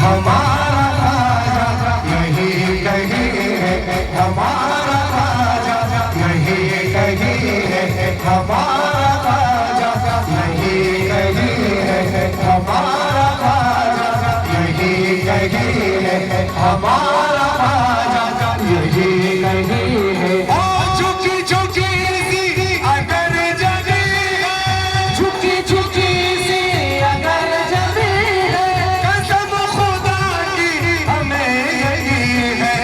हमारा ख्वाजा यही कहीं है, हमारा ख्वाजा यही कहीं है, हमारा ख्वाजा यही कहीं है, हमारा ख्वाजा यही कहीं है, हमारा ख्वाजा यही कहीं है। झुकी झुकी सी अगर जमी है, झुकी झुकी सी अगर जमी है, कसम खुदा की हमें यही है,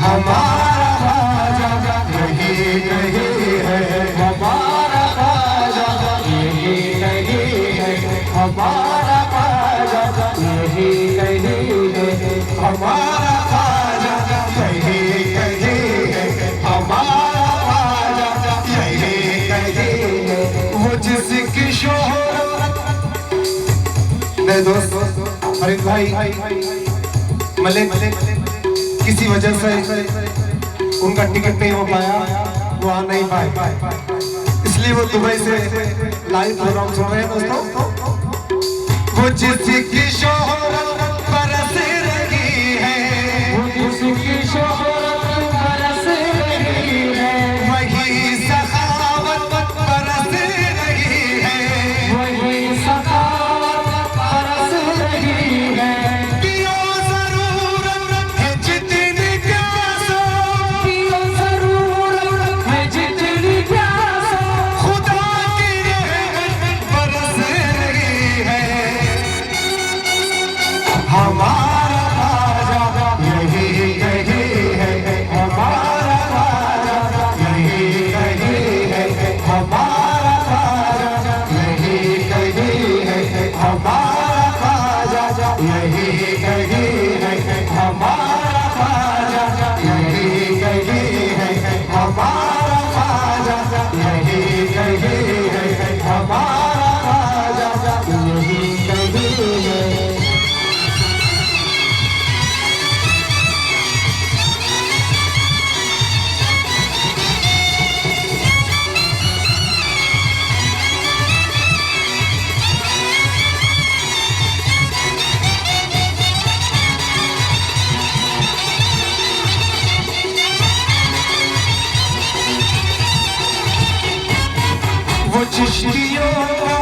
हमारा ख्वाजा यही कहीं है, हमारा ख्वाजा यही कहीं है, हमारा ख्वाजा यही कहीं है, हमारा ख्वाजा यही कहीं है, हमारा ख्वाजा यही कहीं है। वो जिसकी शोहरत मेरे दोस्त फरीद भाई मलिक किसी वजह से उनका टिकट नहीं हो पाया, वो आ नहीं पाए, इसलिए वो दुबई से लाइव प्रोग्राम सुन रहे हैं दोस्तों। वो जिसकी शोहरत बरस रही है, वो जिसकी शोहरत बरस रही है, वही सखावत बरस रही है, वही सखावत बरस रही है। पियो जरूरत है जितनी प्यासो, पियो जरूरत है जितनी प्यासो, खुदा की रहमत बरस रही है, हमारा ख्वाजा यही कहीं है, हमारा ख्वाजा यही कहीं है, हमारा ख्वाजा यही कहीं है, हमारा ख्वाजा यही कहीं है, हमारा ख्वाजा यही कहीं है, हमारा ख्वाजा यही कहीं है, हमारा ख्वाजा यही कहीं है। वो चिश्तियों का,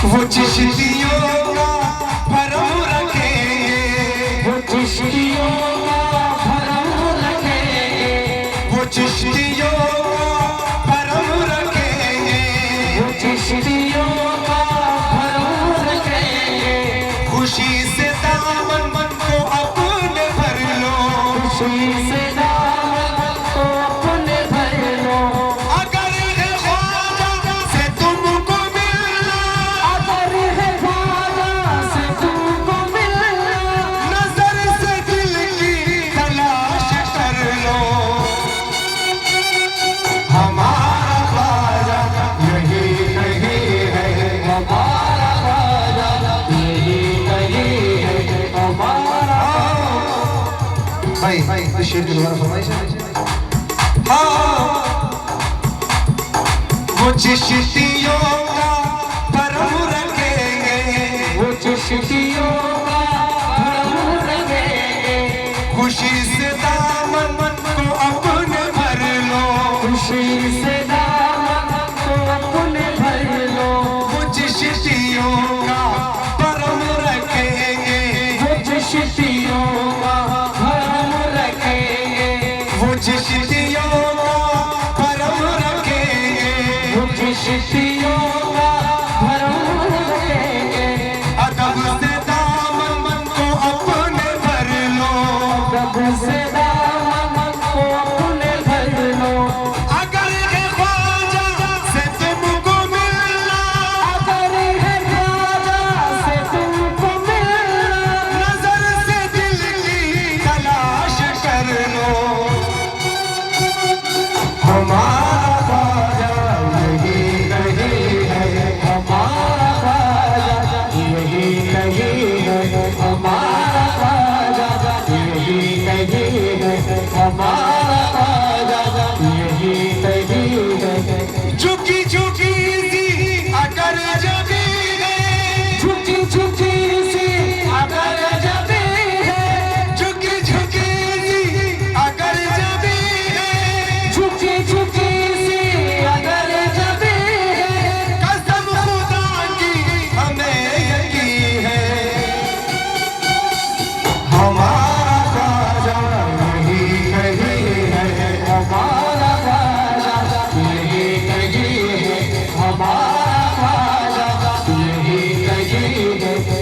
वो चिश्तियों का भरम रखेंगे, वो चिश्तियों का भरम रखेंगे, वो चिश्तियों का भरम रखेंगे, वो चिश्तियों का भरम रखेंगे। खुशी से दामन को अपने भर लो, खुशी से दामन को अपने भर लो, हमारा ख्वाजा यही कहीं है, हमारा ख्वाजा यही कहीं है, हमारा। भाई इस शेर की दोबारा फरमाइश है। हाँ वो चिश्तियों का भरम रखेंगे, वो चिश्तियों का भरम रखेंगे। खुशी से दामन को अपने भर लो, खुशी से दामन को अपने भर लो। वो चिश्तियों का भरम रखेंगे, वो चिश्तियों का भरम रखेंगे, वो चिश्तियों का भरम रखेंगे, वो चिश्तियों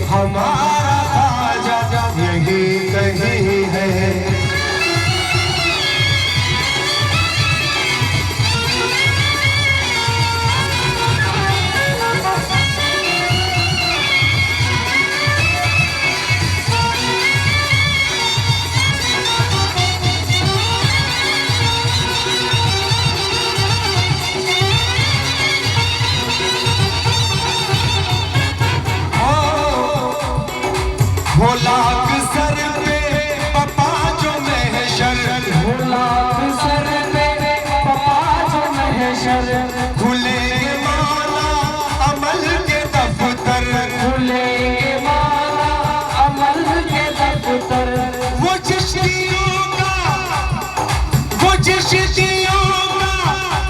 हमारा ख्वाजा यही कहीं है। लाख सर पे पपा जो महशर, लाख सर पे पपा जो महशर, खुले माला अमल के दफ्तर, खुले माला अमल के दफ्तर। वो चिश्तियों का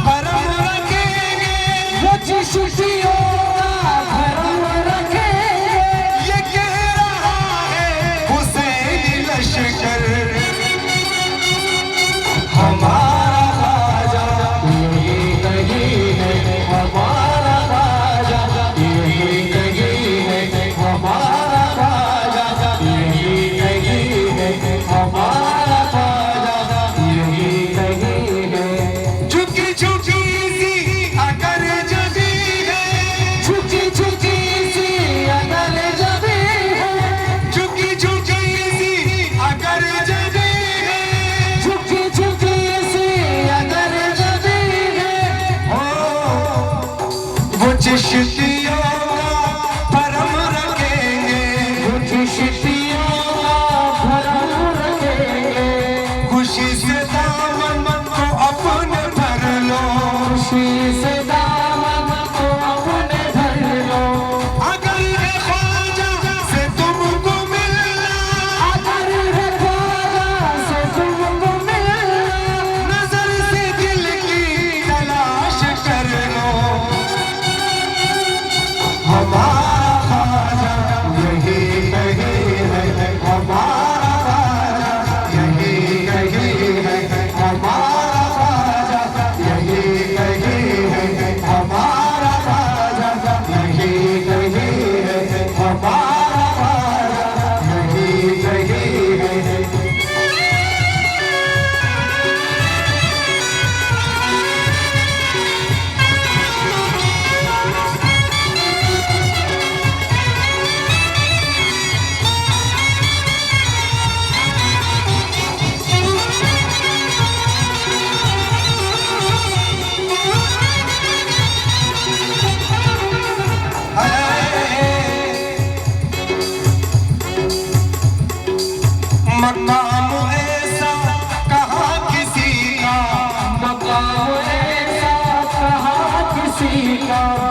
भरम रखेंगे, वो चिश्तियों का भरम रखेंगे। ये कह रहा है हुसैन लश्कर, हमारा ख्वाजा यही कहीं है, हमारा ख्वाजा यही कहीं है, हमारा ख्वाजा यही कहीं है, हमारा ख्वाजा यही कहीं है। झुकी झुकी सी अगर जदी है, झुकी झुकी सी अगर जबी है, झुकी झुकी सी अगर जदी है, झुकी झुकी सी अगर जबी है। वो चिश्तियों का भरम रखेंगे, वो चिश्तियों का भरम रखेंगे। खुशी से दामन को अपने भर लो, खुशी से दामन को अपने धर लो। अगर है ख्वाजा से तुमको मिलना, अगर है ख्वाजा से तुमको मिलना, नजर से दिल की तलाश कर लो। हमारा ख्वाजा यही कहीं है, हमारा ख्वाजा यही कहीं है, हमारा ख्वाजा यही कहीं है, हमारा ख्वाजा यही कहीं है, हमारा ख्वाजा यही कहीं है। मकाम ऐसा कहा किसी का, मकाम ऐसा कहा किसी का।